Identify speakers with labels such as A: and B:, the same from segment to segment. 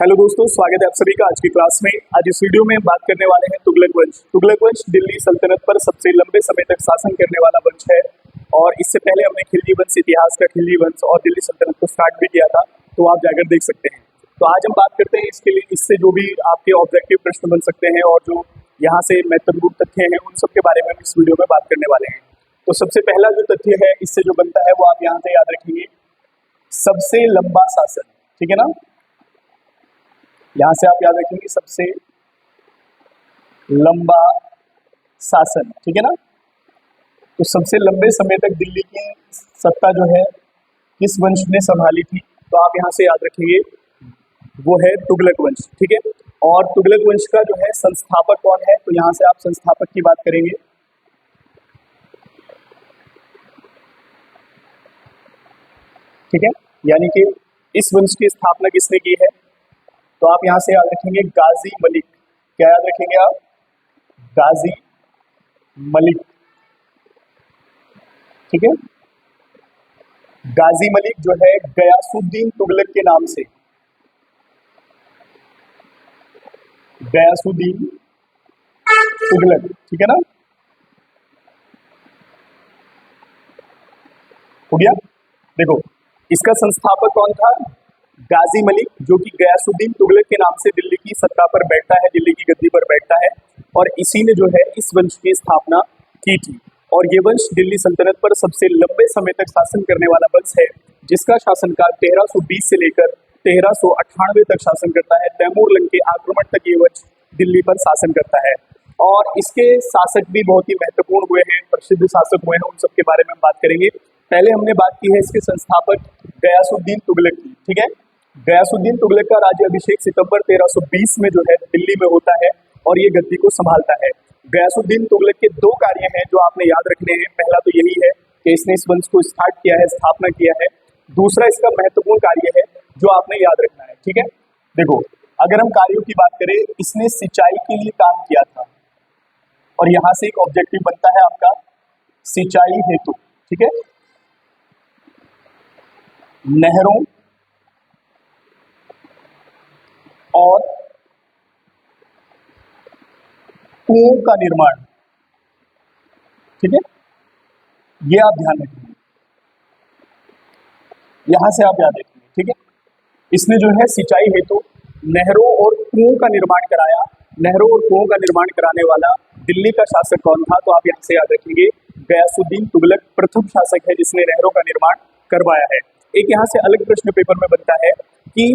A: Hello दोस्तों, स्वागत है आप सभी का आज की क्लास में। आज इस वीडियो में हम बात करने वाले हैं तुगलक वंश। तुगलक वंश दिल्ली सल्तनत पर सबसे लंबे समय तक शासन करने वाला वंश है और इससे पहले हमने खिलजी वंश, इतिहास का खिलजी वंश और दिल्ली सल्तनत को स्टार्ट भी किया था, तो आप जाकर देख सकते हैं। तो आज हम बात करते हैं इसके लिए, इससे जो भी आपके ऑब्जेक्टिव प्रश्न बन सकते हैं और जो यहाँ से महत्वपूर्ण तथ्य हैं उन सब के बारे में हम इस वीडियो में बात करने वाले हैं। तो सबसे पहला जो तथ्य है इससे जो बनता है वो आप यहाँ से याद रखेंगे, सबसे लंबा शासन। ठीक है ना, यहां से आप याद रखेंगे सबसे लंबा शासन। ठीक है ना, तो सबसे लंबे समय तक दिल्ली की सत्ता जो है किस वंश ने संभाली थी, तो आप यहां से याद रखेंगे वो है तुगलक वंश। ठीक है, और तुगलक वंश का जो है संस्थापक कौन है, तो यहां से आप संस्थापक की बात करेंगे। ठीक है, यानी कि इस वंश की स्थापना किसने की है, तो आप यहां से याद रखेंगे गाजी मलिक। क्या याद रखेंगे आप? गाजी मलिक। ठीक है, गाजी मलिक जो है गयासुद्दीन तुगलक के नाम से, गयासुद्दीन तुगलक। ठीक है ना, हो गया। देखो, इसका संस्थापक कौन था? गाजी मलिक, जो कि गयासुद्दीन तुगलक के नाम से दिल्ली की सत्ता पर बैठता है, दिल्ली की गद्दी पर बैठता है, और इसी ने जो है इस वंश की स्थापना की थी। और ये वंश दिल्ली सल्तनत पर सबसे लंबे समय तक शासन करने वाला वंश है, जिसका शासनकाल 1320 से लेकर 1398 तक शासन करता है। तैमूर लंग के आक्रमण तक ये वंश दिल्ली पर शासन करता है, और इसके शासक भी बहुत ही महत्वपूर्ण हुए हैं, प्रसिद्ध शासक हुए हैं, उन सब के बारे में हम बात करेंगे। पहले हमने बात की है इसके संस्थापक गयासुद्दीन तुगलक की। ठीक है, गयासुद्दीन तुगलक का राज्य अभिषेक सितंबर 1320 में जो है दिल्ली में होता है और ये गद्दी को संभालता है। गयासुद्दीन तुगलक के दो कार्य हैं जो आपने याद रखने हैं। पहला तो यही है कि इसने इस वंश को स्टार्ट किया है, स्थापना किया है। दूसरा इसका महत्वपूर्ण कार्य है जो आपने याद रखना है। ठीक है, देखो, अगर हम कार्यों की बात करें, इसने सिंचाई के लिए काम किया था, और यहां से एक ऑब्जेक्टिव बनता है आपका सिंचाई हेतु। ठीक है, नहरों और कुओं का निर्माण। ठीक है, ये आप ध्यान रखिए, यहां से आप याद रखिए। ठीक है, इसने जो है सिंचाई हेतु नहरों और कुओं का निर्माण कराया। नहरों और कुओं का निर्माण कराने वाला दिल्ली का शासक कौन था, तो आप यहां से याद रखेंगे गयासुद्दीन तुगलक प्रथम शासक है जिसने नहरों का निर्माण करवाया है। एक यहाँ से अलग प्रश्न पेपर में बनता है कि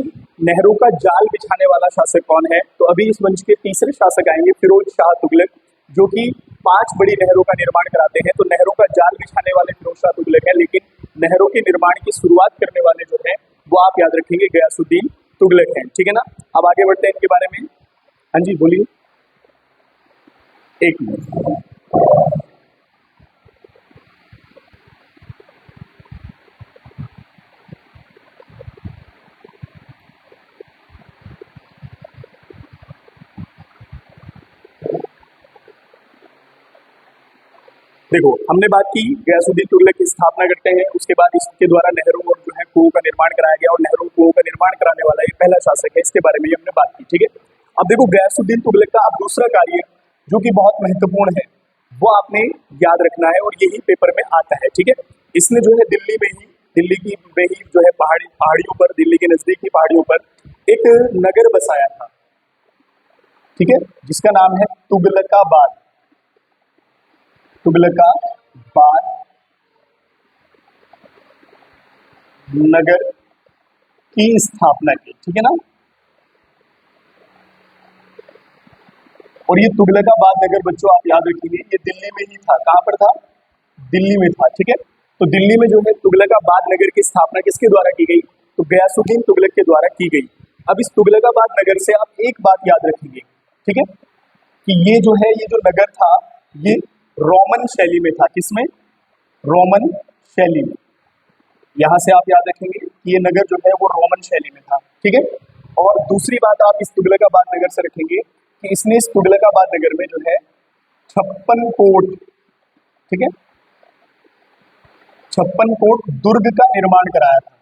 A: नहरों का जाल बिछाने वाला शासक कौन है, तो अभी इस वंश के तीसरे शासक आएंगे फिरोज शाह तुगलक, जो कि 5 बड़ी नहरों का निर्माण कराते हैं। तो नहरों का जाल बिछाने वाले फिरोज शाह तुगलक है, लेकिन नहरों के निर्माण की शुरुआत करने वाले जो है वो आप याद रखेंगे गयासुद्दीन तुगलक हैं। ठीक है ना, अब आगे बढ़ते हैं इनके बारे में। हाँ जी, बोलिए। एक मिनट। देखो, हमने बात की गयासुद्दीन तुगलक की स्थापना करते हैं, उसके बाद इसके द्वारा नहरों और जो है कुओं का निर्माण कराया गया, और नहरों कुओं का निर्माण कराने वाला ये पहला शासक है, इसके बारे में हमने बात की। ठीक है, अब देखो गयासुद्दीन तुगलक का अब दूसरा कार्य जो कि बहुत महत्वपूर्ण है वो आपने याद रखना है, और यही पेपर में आता है। ठीक है, इसने जो है दिल्ली में ही जो है पहाड़ियों पर, दिल्ली के नजदीक की पहाड़ियों पर एक नगर बसाया था। ठीक है, जिसका नाम है तुगलकाबाद। तुगलकाबाद नगर की स्थापना की। ठीक है ना, और ये तुगलकाबाद नगर बच्चों आप याद रखिए ये दिल्ली में ही था। कहां पर था? दिल्ली में था। ठीक है, तो दिल्ली में जो है तुगलकाबाद नगर की स्थापना किसके द्वारा की गई, तो गयासुद्दीन तुगलक के द्वारा की गई। अब इस तुगलकाबाद नगर से आप एक बात याद रखेंगे, ठीक है, कि ये जो है ये जो नगर था ये रोमन शैली में था। किसमें? रोमन शैली में। यहां से आप याद रखेंगे कि ये नगर जो है वो रोमन शैली में था। ठीक है, और दूसरी बात आप इस तुगलकाबाद नगर से रखेंगे कि इसने इस तुगलकाबाद नगर में जो है 56 कोट, ठीक है, 56 कोट दुर्ग का निर्माण कराया था।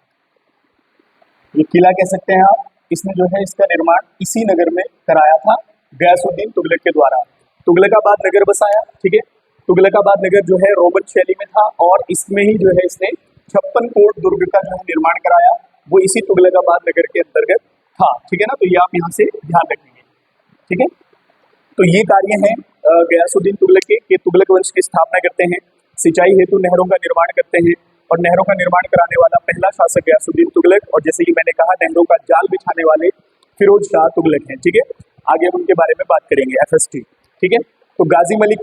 A: ये किला कह सकते हैं आप, इसने जो है इसका निर्माण इसी नगर में कराया था गयासुद्दीन तुगलक के द्वारा। तुगलकाबाद नगर बसाया, ठीक है। तुगलकाबाद नगर जो है रोमन शैली में था और इसमें ही जो है इसने 56 कोट दुर्ग का जो है निर्माण कराया, वो इसी तुगलकाबाद नगर के अंतर्गत था, ठीक है ना। तो ये आप यहाँ से ध्यान रखेंगे, ठीक है। तो ये कार्य हैं गयासुद्दीन तुगलक के तुगलक वंश की स्थापना करते हैं, सिंचाई हेतु नहरों का निर्माण करते हैं और नहरों का निर्माण कराने वाला पहला शासक गयासुद्दीन तुगलक, और जैसे कि मैंने कहा नहरों का जाल बिछाने वाले फिरोज शाह तुगलक हैं, ठीक है। आगे हम उनके बारे में बात करेंगे, FST, ठीक है। तो गाजी मलिक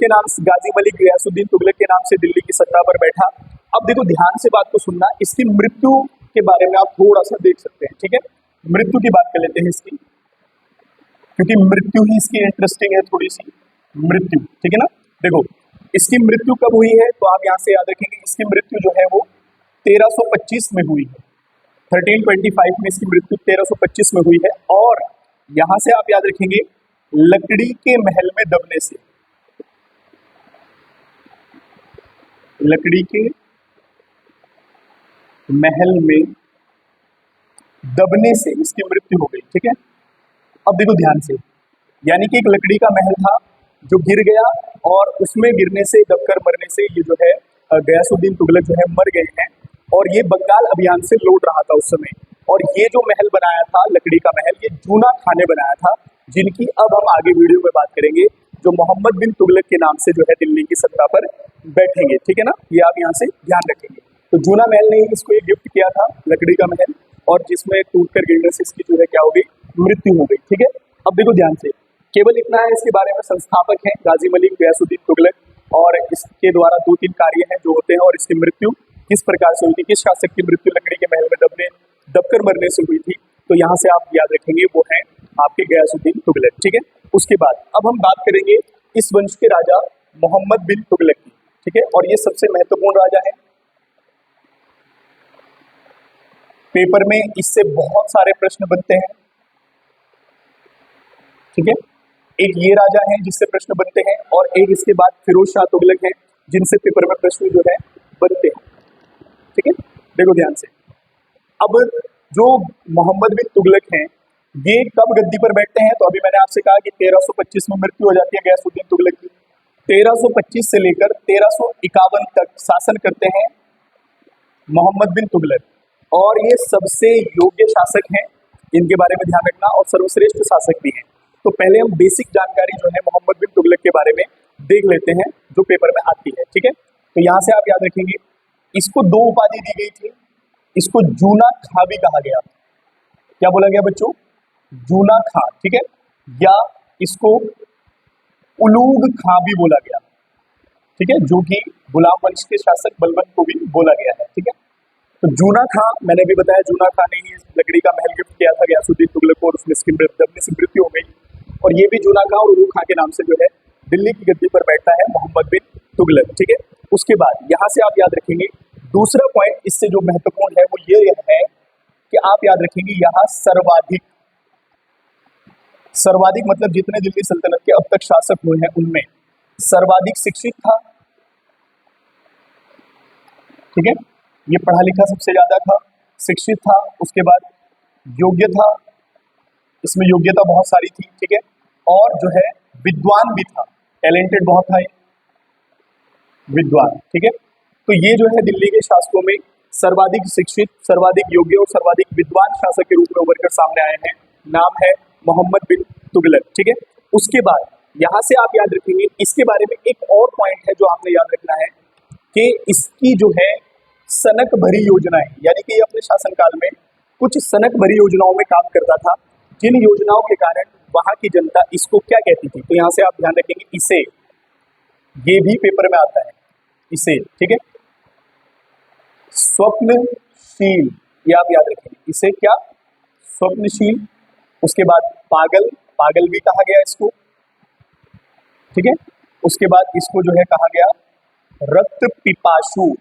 A: गयासुद्दीन तुगलक के नाम से दिल्ली की सत्ता पर बैठा। अब देखो ध्यान से बात को सुनना, इसकी मृत्यु के बारे में आप थोड़ा सा देख सकते हैं, ठीक है। मृत्यु की बात कर लेते हैं इसकी, क्योंकि मृत्यु ही इसकी इंटरेस्टिंग है थोड़ी सी, मृत्यु, ठीक है ना। देखो इसकी मृत्यु कब हुई है, तो आप यहाँ से याद रखेंगे इसकी मृत्यु जो है वो 1325 में हुई है। 1325 में इसकी मृत्यु 1325 में हुई है, और यहां से आप याद रखेंगे लकड़ी के महल में दबने से, लकड़ी के महल में दबने से इसकी मृत्यु हो गई, ठीक है। अब देखो ध्यान से, यानी कि एक लकड़ी का महल था जो गिर गया और उसमें गिरने से, दबकर मरने से ये जो है गयासुद्दीन तुगलक जो है मर गए हैं, और ये बंगाल अभियान से लौट रहा था उस समय। और ये जो महल बनाया था लकड़ी का महल, ये जूना खां ने बनाया था, जिनकी अब हम आगे वीडियो में बात करेंगे, जो मोहम्मद बिन तुगलक के नाम से जो है दिल्ली की सत्ता पर बैठेंगे, ठीक है ना। ये आप यहाँ से ध्यान रखेंगे। तो जूना महल ने इसको एक गिफ्ट किया था, लकड़ी का महल, और जिसमें टूटकर गिरने से इसकी जो है क्या हो गई, मृत्यु हो गई, ठीक है। अब देखो ध्यान से, केवल इतना है इसके बारे में, संस्थापक हैं गाजी मलिक गयासुद्दीन तुगलक, और इसके द्वारा 2-3 कार्य हैं जो होते हैं, और इसकी मृत्यु किस प्रकार से हुई थी, किस शासक की मृत्यु लकड़ी के महल में दबकर मरने से हुई थी, तो यहाँ से आप याद रखेंगे वो हैं आपके गयासुद्दीन तुगलक, ठीक है। उसके बाद अब हम बात करेंगे इस वंश के राजा मोहम्मद बिन तुगलक की, ठीक है, और ये सबसे महत्वपूर्ण राजा है। पेपर में इससे बहुत सारे प्रश्न बनते हैं, ठीक है। एक ये राजा है जिससे प्रश्न बनते हैं, और एक इसके बाद फिरोज शाह तुगलक है जिनसे पेपर में प्रश्न जो है बनते हैं, ठीक है। देखो ध्यान से, अब जो मोहम्मद बिन तुगलक हैं ये कब गद्दी पर बैठते हैं, तो अभी मैंने आपसे कहा कि 1325 में मृत्यु हो जाती है गयासुद्दीन तुगलक की। 1325 से लेकर 1351 तक शासन करते हैं मोहम्मद बिन तुगलक, और ये सबसे योग्य शासक हैं, इनके बारे में ध्यान रखना, और सर्वश्रेष्ठ शासक भी हैं। तो पहले हम बेसिक जानकारी जो है मोहम्मद बिन तुगलक के बारे में देख लेते हैं जो पेपर में आती है, ठीक है। तो यहाँ से आप याद रखेंगे इसको 2 उपाधि दी गई थी, इसको जूना खां भी कहा गया। क्या बोला गया बच्चों, जूना खां, ठीक है, या इसको उलूग खां भी बोला गया, ठीक है, जो कि गुलाम वंश के शासक बलबन को भी बोला गया है, ठीक है। तो जूना खां, मैंने भी बताया जूना खां ने ही लकड़ी का महल गिफ्ट किया था गयासुद्दीन तुगलक को, और उसमें इसकी दबने से मृत्यु हो गई, और ये भी जूना खां और उलूग खां के नाम से जो है दिल्ली की गद्दी पर बैठता है मोहम्मद बिन तुगलक, ठीक है। उसके बाद यहाँ से आप याद रखेंगे दूसरा पॉइंट इससे जो महत्वपूर्ण है वो ये है कि आप याद रखेंगे यहाँ सर्वाधिक मतलब जितने दिल्ली सल्तनत के अब तक शासक हुए हैं उनमें सर्वाधिक शिक्षित था, ठीक है। ये पढ़ा लिखा सबसे ज्यादा था, शिक्षित था, उसके बाद योग्य था, इसमें योग्यता बहुत सारी थी, ठीक है, और जो है विद्वान भी था, टैलेंटेड बहुत था ये विद्वान, ठीक है। तो ये जो है दिल्ली के शासकों में सर्वाधिक शिक्षित, सर्वाधिक योग्य और सर्वाधिक विद्वान शासक के रूप में उभर कर सामने आए हैं। नाम है मोहम्मद बिन तुगलक, ठीक है। उसके बाद यहां से आप याद रखेंगे इसके बारे में एक और पॉइंट है जो आपने याद रखना है कि इसकी जो है सनक भरी योजनाएं, यानी कि ये अपने शासनकाल में कुछ सनक भरी योजनाओं में काम करता था, जिन योजनाओं के कारण वहां की जनता इसको क्या कहती थी, तो यहां से आप ध्यान रखेंगे इसे, ये भी पेपर में आता है इसे, ठीक है, स्वप्नशील, ये आप याद रखेंगे इसे क्या, स्वप्नशील। उसके बाद पागल, पागल भी कहा गया इसको, ठीक है। उसके बाद इसको जो है कहा गया रक्त पिपासु,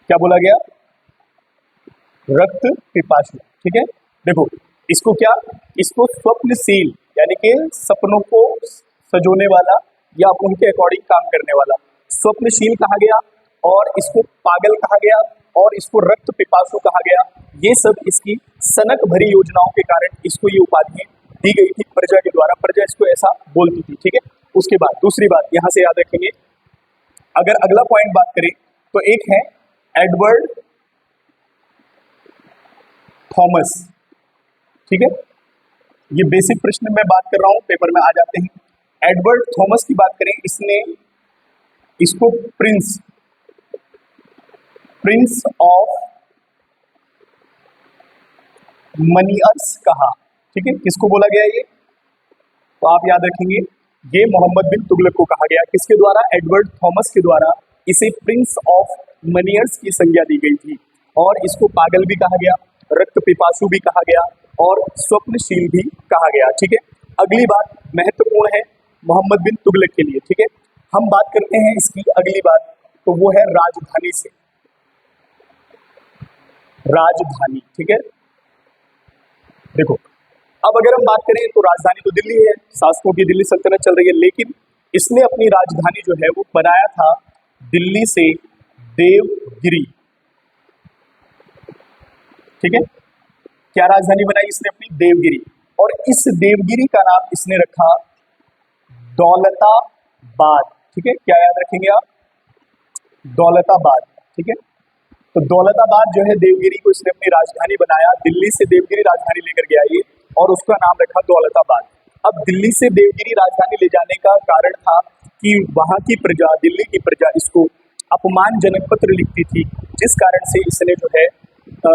A: क्या बोला गया, रक्त पिपासु, ठीक है। देखो इसको क्या, इसको स्वप्नशील यानी कि सपनों को सजोने वाला या उनके अकॉर्डिंग काम करने वाला स्वप्नशील कहा गया, और इसको पागल कहा गया, और इसको रक्त पिपासु कहा गया। ये सब इसकी सनक भरी योजनाओं के कारण इसको ये उपाधि दी गई थी प्रजा के द्वारा, प्रजा इसको ऐसा बोलती थी, ठीक है। उसके बाद दूसरी बात यहां से याद रखेंगे, अगर अगला पॉइंट बात करें तो एक है एडवर्ड थॉमस, ठीक है। ये बेसिक प्रश्न मैं बात कर रहा हूं, पेपर में आ जाते हैं। एडवर्ड थॉमस की बात करें, इसने इसको प्रिंस ऑफ मनियर्स कहा, ठीक है। किसको बोला गया ये, तो आप याद रखेंगे ये मोहम्मद बिन तुगलक को कहा गया। किसके द्वारा, एडवर्ड थॉमस के द्वारा इसे प्रिंस ऑफ मनियर्स की संज्ञा दी गई थी। और इसको पागल भी कहा गया, रक्त पिपासु भी कहा गया और स्वप्नशील भी कहा गया, ठीक है। अगली बात महत्वपूर्ण है मोहम्मद बिन तुगलक के लिए, ठीक है। हम बात करते हैं इसकी अगली बात, तो वो है राजधानी से, राजधानी, ठीक है। देखो अब अगर हम बात करें तो राजधानी तो दिल्ली है, शासकों की दिल्ली सल्तनत चल रही है, लेकिन इसने अपनी राजधानी जो है वो बनाया था दिल्ली से देवगिरी, ठीक है। क्या राजधानी बनाई इसने अपनी, देवगिरी। और इस देवगिरी का नाम इसने रखा दौलताबाद, ठीक है। क्या याद रखेंगे आप, दौलताबाद, ठीक है। तो दौलताबाद जो है देवगिरी को इसने अपनी राजधानी बनाया, दिल्ली से देवगिरी राजधानी लेकर गया ये, और उसका नाम रखा दौलताबाद। अब दिल्ली से देवगिरी राजधानी ले जाने का कारण था कि वहां की प्रजा, दिल्ली की प्रजा इसको अपमानजनक पत्र लिखती थी, जिस कारण से इसने जो है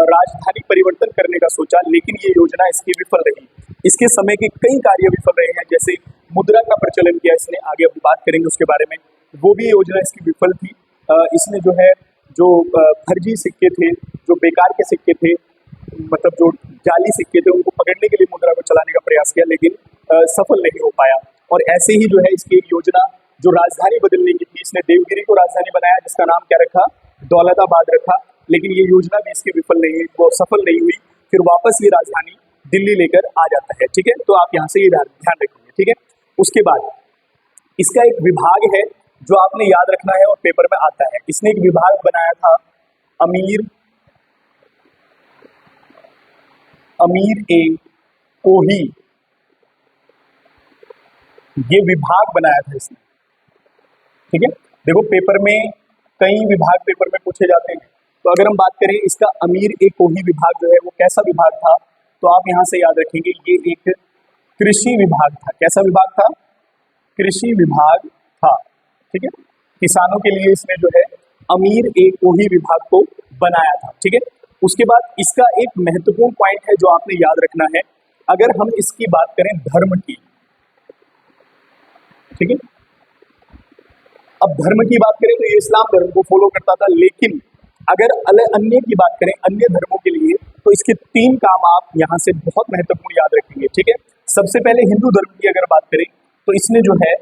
A: राजधानी परिवर्तन करने का सोचा, लेकिन ये योजना इसकी विफल रही। इसके समय के कई कार्य विफल रहे हैं, जैसे मुद्रा का प्रचलन किया इसने, आगे अब बात करेंगे उसके बारे में, वो भी योजना इसकी विफल थी। इसने जो है जो फर्जी सिक्के थे, जो बेकार के सिक्के थे, मतलब जो जाली सिक्के थे, उनको पकड़ने के लिए मुद्रा को चलाने का प्रयास किया, लेकिन सफल नहीं हो पाया। और ऐसे ही जो है इसकी एक योजना जो राजधानी बदलने की थी, इसने देवगिरी को राजधानी बनाया, जिसका नाम क्या रखा, दौलताबाद रखा, लेकिन ये योजना भी इसकी विफल नहीं हुई, वो सफल नहीं हुई। फिर वापस ये राजधानी दिल्ली लेकर आ जाता है, ठीक है। तो आप यहाँ से ये ध्यान रखेंगे, ठीक है। उसके बाद इसका एक विभाग है जो आपने याद रखना है और पेपर में आता है। इसने एक विभाग बनाया था अमीर ए कोही, ये विभाग बनाया था इसने, ठीक है। देखो पेपर में कई विभाग पेपर में पूछे जाते हैं, तो अगर हम बात करें इसका अमीर ए कोही विभाग जो है वो कैसा विभाग था, तो आप यहां से याद रखेंगे ये एक कृषि विभाग था। कैसा विभाग था, कृषि विभाग था, ठीक है। किसानों के लिए इसने जो है अमीर ए कोही विभाग को बनाया था, ठीक है। उसके बाद इसका एक महत्वपूर्ण पॉइंट है जो आपने याद रखना है, अगर हम इसकी बात करें धर्म की, ठीक है। अब धर्म की बात करें तो ये इस्लाम धर्म को फॉलो करता था, लेकिन अगर अन्य की बात करें, अन्य धर्मों के लिए, तो इसके 3 काम आप यहां से बहुत महत्वपूर्ण याद रखेंगे, ठीक है। सबसे पहले हिंदू धर्म की अगर बात करें तो इसने जो है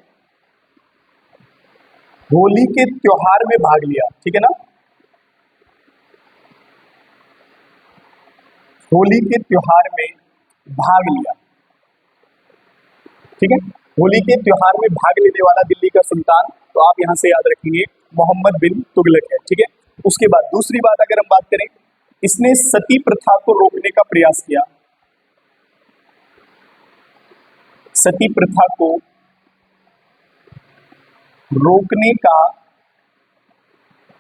A: होली के त्योहार में भाग लिया, ठीक है ना, होली के त्योहार में भाग लिया, ठीक है। होली के त्योहार में भाग लेने वाला दिल्ली का सुल्तान, तो आप यहां से याद रखेंगे मोहम्मद बिन तुगलक है, ठीक है। उसके बाद दूसरी बात अगर हम बात करें, इसने सती प्रथा को रोकने का प्रयास किया, सती प्रथा को रोकने का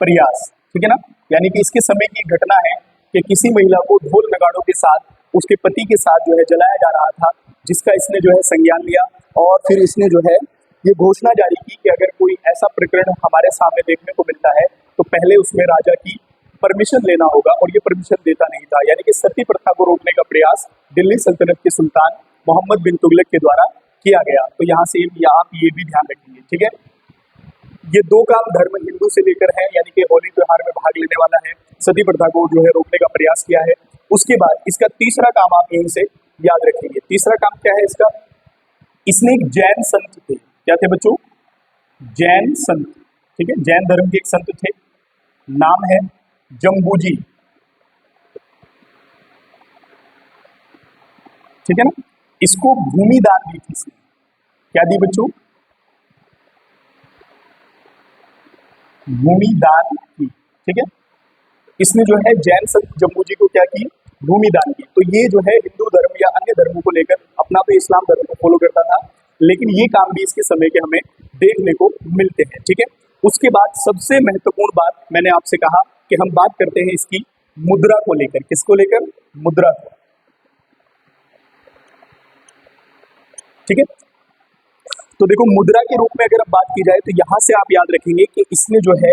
A: प्रयास, ठीक है ना। यानी कि इसके समय की घटना है कि किसी महिला को ढोल नगाड़ों के साथ उसके पति के साथ जो है जलाया जा रहा था, जिसका इसने जो है संज्ञान लिया, और फिर इसने जो है ये घोषणा जारी की कि अगर कोई ऐसा प्रकरण हमारे सामने देखने को मिलता है तो पहले उसमें राजा की परमिशन लेना होगा, और ये परमिशन देता नहीं था। यानी कि सती प्रथा को रोकने का प्रयास दिल्ली सल्तनत के सुल्तान मोहम्मद बिन तुगलक के द्वारा किया गया। तो यहाँ से आप ये भी ध्यान रखेंगे, ठीक है। ये 2 काम धर्म हिंदू से लेकर है, यानी कि होली त्योहार में भाग लेने वाला है, सती प्रथा को जो है रोकने का प्रयास किया है। उसके बाद इसका तीसरा काम आप यहीं से याद रखेंगे। तीसरा काम क्या है इसका, इसने एक जैन संत थे, क्या थे बच्चों, जैन संत, ठीक है। जैन धर्म के एक संत थे, नाम है जम्बूजी, ठीक है ना। इसको भूमि दान दी थी इसने, क्या दी बच्चों, भूमि दान की, ठीक है। इसने जो है जैन संत जम्मू जी को क्या की, भूमि दान की। तो ये जो है हिंदू धर्म या अन्य धर्मों को लेकर, अपना तो इस्लाम धर्म को फॉलो करता था, लेकिन ये काम भी इसके समय के हमें देखने को मिलते हैं। ठीक है, उसके बाद सबसे महत्वपूर्ण बात मैंने आपसे कहा कि हम बात करते हैं इसकी मुद्रा को लेकर। किसको लेकर? मुद्रा को। ठीक है, तो देखो मुद्रा के रूप में अगर अब बात की जाए तो यहां से आप याद रखेंगे कि इसने जो है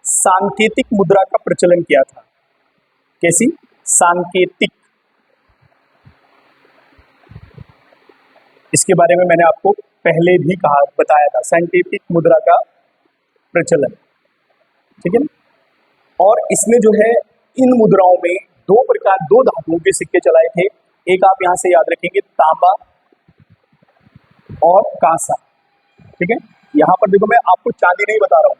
A: सांकेतिक मुद्रा का प्रचलन किया था। कैसी? सांकेतिक। इसके बारे में मैंने आपको पहले भी कहा, बताया था, सांकेतिक मुद्रा का प्रचलन। ठीक है ना? और इसमें जो है इन मुद्राओं में दो धातुओं के सिक्के चलाए थे। एक आप यहां से याद रखेंगे, तांबा और कांसा। ठीक है, यहां पर देखो मैं आपको चांदी नहीं बता रहा हूं,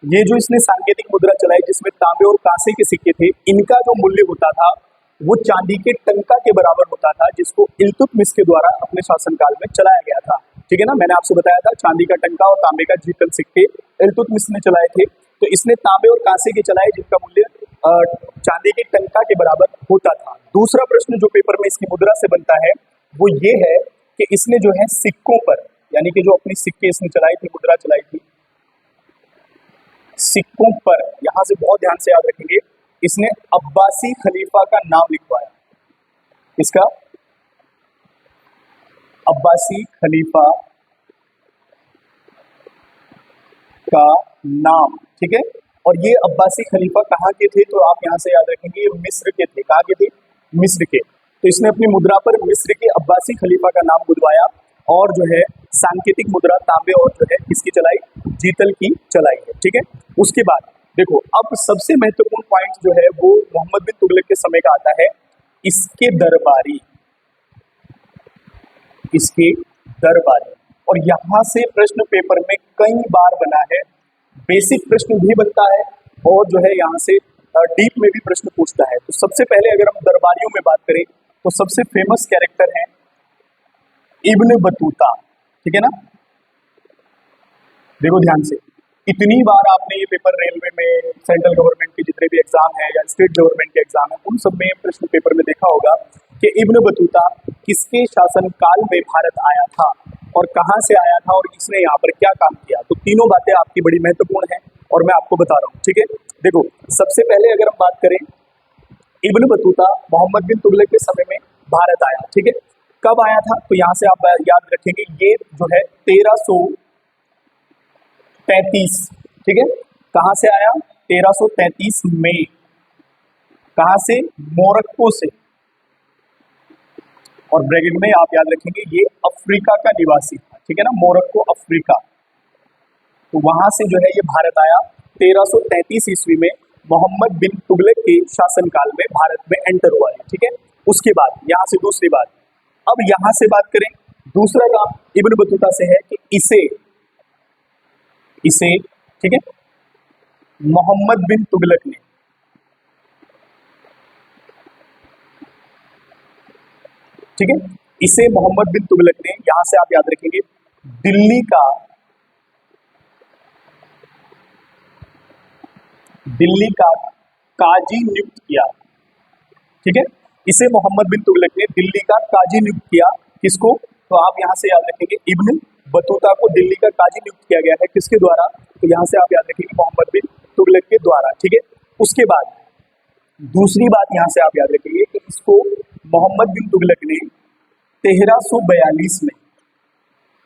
A: ये जो इसने सांकेतिक मुद्रा चलाई जिसमें तांबे और कांसे के सिक्के थे, इनका जो मूल्य होता था वो चांदी के टंका के बराबर होता था, जिसको इल्तुतमिश के द्वारा अपने शासनकाल में चलाया गया था। ठीक है ना, मैंने आपसे बताया था चांदी का टंका और तांबे का जीतल सिक्के इल्तुतमिश ने चलाए थे। तो इसने तांबे और कांसे के चलाए जिनका मूल्य चांदी के टंका के बराबर होता था। दूसरा प्रश्न जो पेपर में इसकी मुद्रा से बनता है वो ये है कि इसने जो है सिक्कों पर, यानी कि जो अपनी सिक्के इसने चलाई थी, मुद्रा चलाई थी, सिक्कों पर, यहां से बहुत ध्यान से याद रखेंगे, इसने अब्बासी खलीफा का नाम लिखवाया। इसका अब्बासी खलीफा का नाम। ठीक है, और ये अब्बासी खलीफा कहाँ के थे? तो आप यहां से याद रखेंगे ये मिस्र के थे। कहाँ के थे? मिस्र के। तो इसने अपनी मुद्रा पर मिस्र के अब्बासी खलीफा का नाम गुदवाया और जो है सांकेतिक मुद्रा तांबे और जो है किसकी चलाई? जीतल की चलाई है। ठीक है, उसके बाद देखो अब सबसे महत्वपूर्ण पॉइंट जो है वो मोहम्मद बिन तुगलक के समय का आता है, इसके दरबारी। इसके दरबारी। और यहां से प्रश्न पेपर में कई बार बना है, बेसिक प्रश्न भी बनता है और जो है यहाँ से डीप में भी प्रश्न पूछता है। तो सबसे पहले अगर हम दरबारियों में बात करें तो सबसे फेमस कैरेक्टर है इब्न बतूता। ठीक है ना, देखो ध्यान से, इतनी बार आपने ये पेपर रेलवे में, सेंट्रल गवर्नमेंट के जितने भी एग्जाम है या स्टेट गवर्नमेंट के एग्जाम है, उन सब में प्रश्न पेपर में देखा होगा कि इब्न बतूता किसके शासनकाल में भारत आया था और कहां से आया था और इसने यहाँ पर क्या काम किया। तो तीनों बातें आपकी बड़ी महत्वपूर्ण हैं और मैं आपको बता रहा हूँ। ठीक है, देखो सबसे पहले अगर हम बात करें, इब्न बतूता मोहम्मद बिन तुगलक के समय में भारत आया। ठीक है, कब आया था? तो यहां से आप याद रखेंगे ये जो है 1333। ठीक है, कहां से आया? 1333 में। कहां से? मोरक्को से। और ब्रैकेट में आप याद रखेंगे ये अफ्रीका का निवासी था। ठीक है ना, मोरक्को अफ्रीका। तो वहां से जो है ये भारत आया 1333 ईस्वी में, मोहम्मद बिन तुगलक के शासनकाल में भारत में एंटर हुआ है। ठीक है, उसके बाद यहां से दूसरी बात, अब यहां से बात करें, दूसरा काम इब्न बतूता से है कि इसे ठीक है मोहम्मद बिन तुगलक ने, ठीक है, इसे मोहम्मद बिन तुगलक ने, यहां से आप याद रखेंगे, दिल्ली का काजी नियुक्त किया। ठीक है, इसे मोहम्मद बिन तुगलक ने दिल्ली का काजी नियुक्त किया। किसको? तो आप यहां से याद रखेंगे इब्न बतूता को दिल्ली का काजी नियुक्त किया गया है। किसके द्वारा? तो यहां से आप याद रखेंगे मोहम्मद बिन तुगलक के द्वारा। ठीक है, उसके बाद दूसरी बात यहां से आप याद रखेंगे कि इसको मोहम्मद बिन तुगलक ने 1342 में,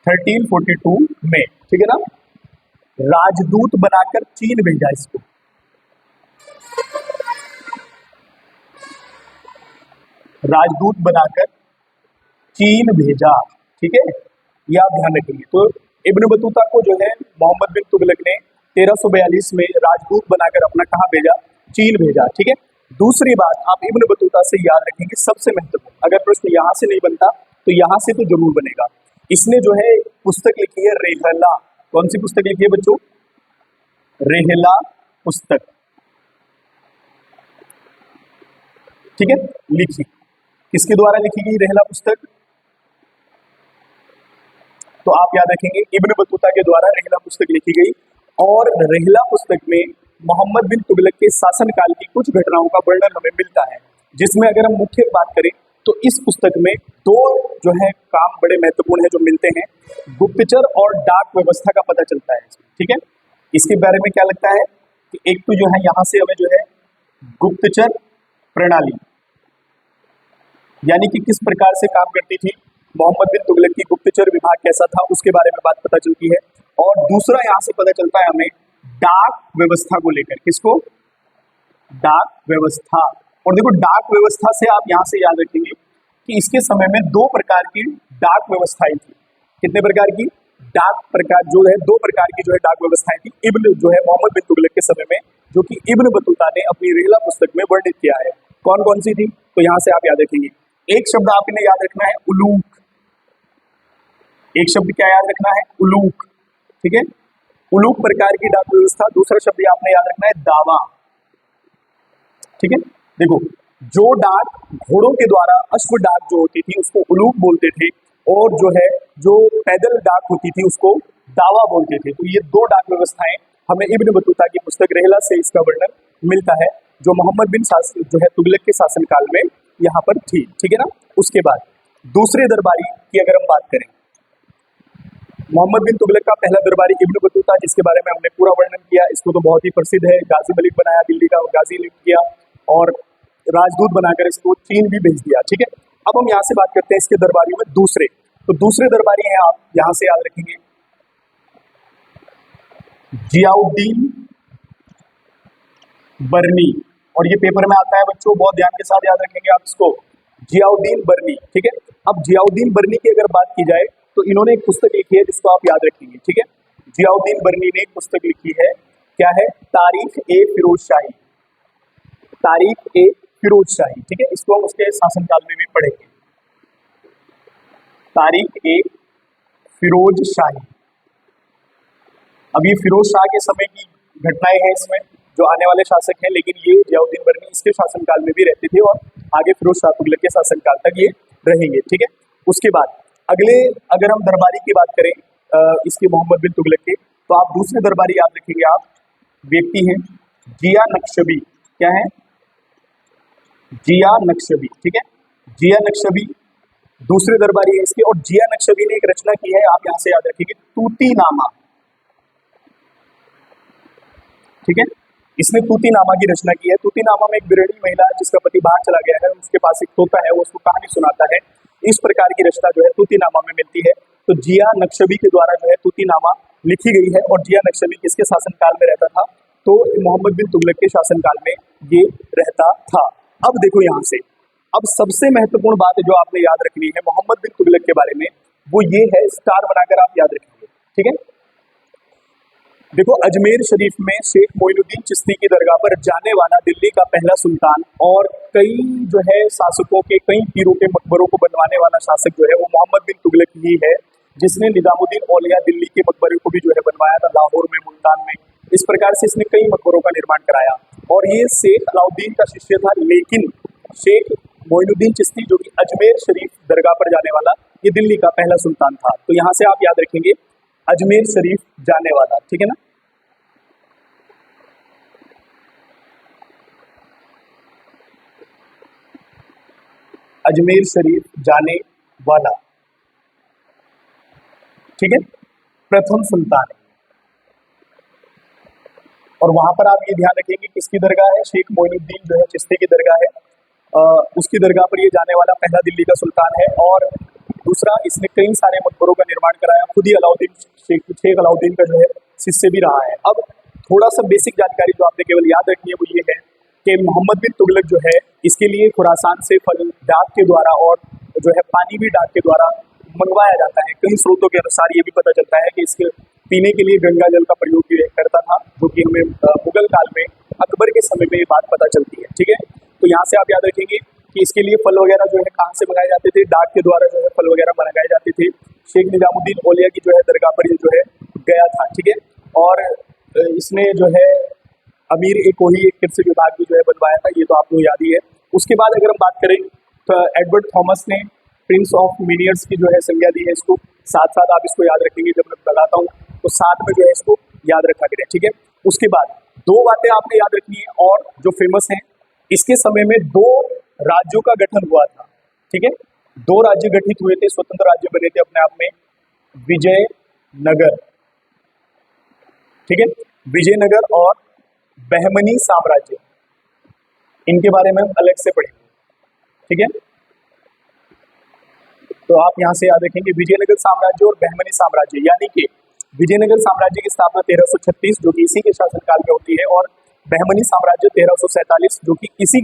A: 1342 में, ठीक है ना, राजदूत बनाकर चीन भेजा। इसको राजदूत बनाकर चीन भेजा। ठीक है, ये आप ध्यान रखेंगे। तो इब्न बतूता को जो है मोहम्मद बिन तुगलक ने 1342 में राजदूत बनाकर अपना कहाँ भेजा? चीन भेजा। ठीक है, दूसरी बात आप इब्न बतूता से याद रखेंगे, सबसे महत्वपूर्ण, अगर प्रश्न यहां से नहीं बनता तो यहां से तो जरूर बनेगा। इसने जो है पुस्तक लिखी है रेहला। कौन सी पुस्तक लिखी है बच्चों? रेहला पुस्तक। ठीक है, लिखी, किसके द्वारा लिखी गई रेहला पुस्तक? तो आप याद रखेंगे इब्न बतूता के द्वारा रेहला पुस्तक लिखी गई। और रेहला पुस्तक में मोहम्मद बिन तुगलक के शासनकाल की कुछ घटनाओं का वर्णन हमें मिलता है, जिसमें अगर हम मुख्य बात करें तो इस पुस्तक में दो जो है काम बड़े महत्वपूर्ण है जो मिलते हैं। गुप्तचर और डाक व्यवस्था का पता चलता है इसमें, ठीक है। इसके बारे में क्या लगता है कि एक तो जो है यहाँ से हमें जो है गुप्तचर प्रणाली यानी कि किस प्रकार से काम करती थी मोहम्मद बिन तुगलक की गुप्तचर विभाग कैसा था उसके बारे में बात पता चलती है। और दूसरा यहाँ से पता चलता है हमें डाक व्यवस्था को लेकर, किसको, डाक व्यवस्था। और देखो डाक व्यवस्था से आप यहाँ से याद रखेंगे कि इसके समय में दो प्रकार की डाक व्यवस्थाएं थी। कितने प्रकार की डाक प्रकार जो है, दो प्रकार की जो है डाक व्यवस्थाएं थी इब्न जो है मोहम्मद बिन तुगलक के समय में, जो कि इब्न बतूता ने अपनी रेहला पुस्तक में वर्णित किया है। कौन कौन सी थी, तो यहाँ से आप याद रखेंगे। एक शब्द आपने याद रखना है उलूक, एक शब्द क्या याद रखना है, उलूक, ठीक है। उलूक प्रकार की डाक व्यवस्था। दूसरा शब्द आपने याद रखना है दावा, ठीक है। देखो जो डाक घोड़ों के द्वारा अश्व डाक जो होती थी उसको उलूक बोलते थे, और जो है जो पैदल डाक होती थी उसको दावा बोलते थे। तो ये दो डाक व्यवस्थाएं हमें इब्न बतूता की पुस्तक रेहला से इसका वर्णन मिलता है, जो मोहम्मद बिन जो है तुगलक के शासनकाल में यहाँ पर थी, ठीक है ना। उसके बाद दूसरे दरबारी की अगर हम बात करें, मोहम्मद बिन तुगलक का पहला दरबारी इब्न बतूता, जिसके बारे में हमने पूरा वर्णन किया, इसको तो बहुत ही प्रसिद्ध है, गाजी मलिक बनाया, दिल्ली का गाजी लिख किया और राजदूत बनाकर इसको चीन भी भेज दिया, ठीक है। अब हम यहाँ से बात करते हैं इसके दरबारियों में दूसरे, तो दूसरे दरबारी हैं, आप यहाँ से याद रखेंगे जियाउद्दीन बर्नी, और ये पेपर में आता है बच्चों, बहुत ध्यान के साथ याद रखेंगे आप इसको, जियाउद्दीन बर्नी, ठीक है। अब जियाउद्दीन बर्नी की अगर बात की जाए तो इन्होंने एक पुस्तक लिखी है जिसको आप याद रखेंगे, ठीक है। जियाउद्दीन बर्नी ने एक पुस्तक लिखी है, क्या है, तारीख ए फिरोज शाही, तारीख ए फिरोज शाही, ठीक है। इसको हम उसके शासनकाल में भी पढ़ेंगे, तारीख ए फिरोज शाही। अब ये फिरोज शाह के समय की घटनाएं हैं इसमें, जो आने वाले शासक हैं, लेकिन ये जियाउद्दीन बर्नी इसके शासनकाल में भी रहते थे और आगे फिरोज शाह तुगलक के शासनकाल तक ये रहेंगे, ठीक है। उसके बाद अगले अगर हम दरबारी की बात करें इसके मोहम्मद बिन तुगलक के, तो आप दूसरे दरबारी याद रखेंगे, आप व्यक्ति हैं जिया नक्शबी, क्या है, जिया नक्शबी, ठीक है। जिया नक्शबी दूसरे दरबारी है इसके, और जिया नक्शबी ने एक रचना की है, आप यहाँ से याद रखेंगे, तूतीनामा, ठीक है। इसने तूतीनामा की रचना की है। तूतीनामा में एक बिरहणी महिला जिसका पति बाहर चला गया है, उसके पास एक तोता है, वो उसको कहानी सुनाता है। इस प्रकार की रचना जो है तूतीनामा में मिलती है। तो जिया नक्शबी के द्वारा जो है तूतीनामा लिखी गई है, और जिया नक्शबी किसके शासनकाल में रहता था, तो मोहम्मद बिन तुगलक के शासनकाल में ये रहता था। अब देखो यहाँ से, अब सबसे महत्वपूर्ण बात जो आपने याद रखनी है मोहम्मद बिन तुगलक के बारे में, वो ये है, स्टार बनाकर आप याद रखेंगे, ठीक है। देखो अजमेर शरीफ में शेख मोइनुद्दीन चिश्ती की दरगाह पर जाने वाला दिल्ली का पहला सुल्तान और कई जो है शासकों के, कई पीरों के मकबरों को बनवाने वाला शासक जो है वो मोहम्मद बिन तुगलक ही है, जिसने निजामुद्दीन औलिया दिल्ली के मकबरे को भी जो है बनवाया था, लाहौर में, मुल्तान में। इस प्रकार से इसने कई मकबरों का निर्माण कराया, और ये शेख अलाउद्दीन का शिष्य था। लेकिन शेख मोइनुद्दीन चिश्ती जो कि अजमेर शरीफ दरगाह पर जाने वाला, ये दिल्ली का पहला सुल्तान था। तो यहाँ से आप याद रखेंगे अजमेर शरीफ जाने वाला, ठीक है ना। अजमेर शरीफ जाने वाला, ठीक है, प्रथम सुल्तान। और वहां पर आप ये ध्यान रखेंगे किसकी दरगाह है, शेख मोइनुद्दीन जो है चिश्ती की दरगाह है, उसकी दरगाह पर ये जाने वाला पहला दिल्ली का सुल्तान है। और दूसरा, इसने कई सारे मकबरों का निर्माण कराया, खुद ही अलाउद्दीन शेख अलाउद्दीन का जो है शिष्य भी रहा है। अब थोड़ा सा बेसिक जानकारी जो आपने केवल याद रखनी है वो ये है कि मोहम्मद बिन तुगलक जो है, इसके लिए खुरासान से फल डाक के द्वारा और जो है पानी भी डाक के द्वारा मंगवाया जाता है। कई स्रोतों के अनुसार ये भी पता चलता है कि इसके पीने के लिए गंगा जल का प्रयोग भी करता था, जो कि हमें मुगल काल में अकबर के समय में ये बात पता चलती है, ठीक है। तो यहाँ से आप याद रखेंगे कि इसके लिए फल वगैरह जो है कहाँ से मंगाए जाते थे, डाक के द्वारा जो है फल वगैरह मंगाए जाते थे। शेख निजामुद्दीन औलिया की जो है दरगाह पर ये जो है गया था, ठीक है। और इसने जो है अमीर एक कोई एक कृषि विभाग भी जो है बनवाया था, ये तो आपको याद ही है। उसके बाद अगर हम बात करें तो एडवर्ड थॉमस ने प्रिंस ऑफ मिनियर्स की जो है संज्ञा दी है इसको। साथ साथ आप इसको याद रखेंगे, जब मैं बताता हूँ तो साथ में जो है इसको याद रखा करें, ठीक है। उसके बाद दो बातें आपने याद रखनी है और जो फेमस है, इसके समय में दो राज्यों का गठन हुआ था। ठीक है, दो राज्य गठित हुए थे, स्वतंत्र राज्य बने थे अपने आप में, विजयनगर, ठीक है, विजयनगर और बहमनी साम्राज्य, इनके बारे में हम अलग से पढ़ेंगे। ठीक है, तो आप यहां से याद रखेंगे विजयनगर साम्राज्य और बहमनी साम्राज्य, यानी कि विजयनगर साम्राज्य की स्थापना 1336 जो कि इसी के शासनकाल में होती है, और बहमनी साम्राज्य 1347 जो कि इसी